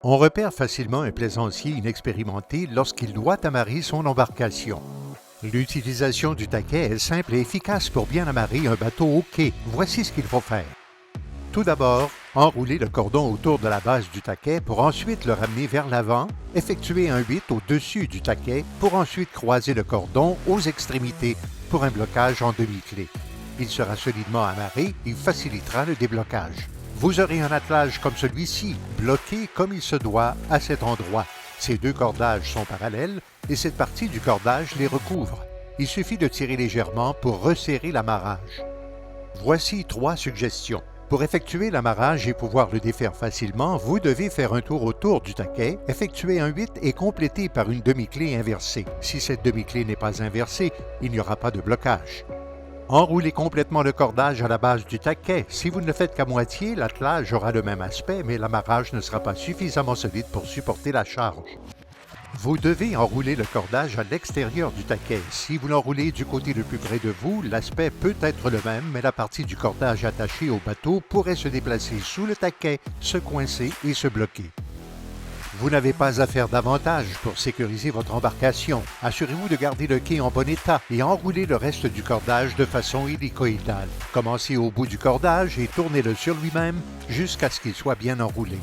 On repère facilement un plaisancier inexpérimenté lorsqu'il doit amarrer son embarcation. L'utilisation du taquet est simple et efficace pour bien amarrer un bateau au quai. Voici ce qu'il faut faire. Tout d'abord, enrouler le cordon autour de la base du taquet pour ensuite le ramener vers l'avant, effectuer un 8 au-dessus du taquet pour ensuite croiser le cordon aux extrémités pour un blocage en demi-clé. Il sera solidement amarré et facilitera le déblocage. Vous aurez un attelage comme celui-ci, bloqué comme il se doit à cet endroit. Ces deux cordages sont parallèles et cette partie du cordage les recouvre. Il suffit de tirer légèrement pour resserrer l'amarrage. Voici 3 suggestions. Pour effectuer l'amarrage et pouvoir le défaire facilement, vous devez faire un tour autour du taquet, effectuer un 8 et compléter par une demi-clé inversée. Si cette demi-clé n'est pas inversée, il n'y aura pas de blocage. Enroulez complètement le cordage à la base du taquet. Si vous ne le faites qu'à moitié, l'attelage aura le même aspect, mais l'amarrage ne sera pas suffisamment solide pour supporter la charge. Vous devez enrouler le cordage à l'extérieur du taquet. Si vous l'enroulez du côté le plus près de vous, l'aspect peut être le même, mais la partie du cordage attachée au bateau pourrait se déplacer sous le taquet, se coincer et se bloquer. Vous n'avez pas à faire davantage pour sécuriser votre embarcation. Assurez-vous de garder le quai en bon état et enroulez le reste du cordage de façon hélicoïdale. Commencez au bout du cordage et tournez-le sur lui-même jusqu'à ce qu'il soit bien enroulé.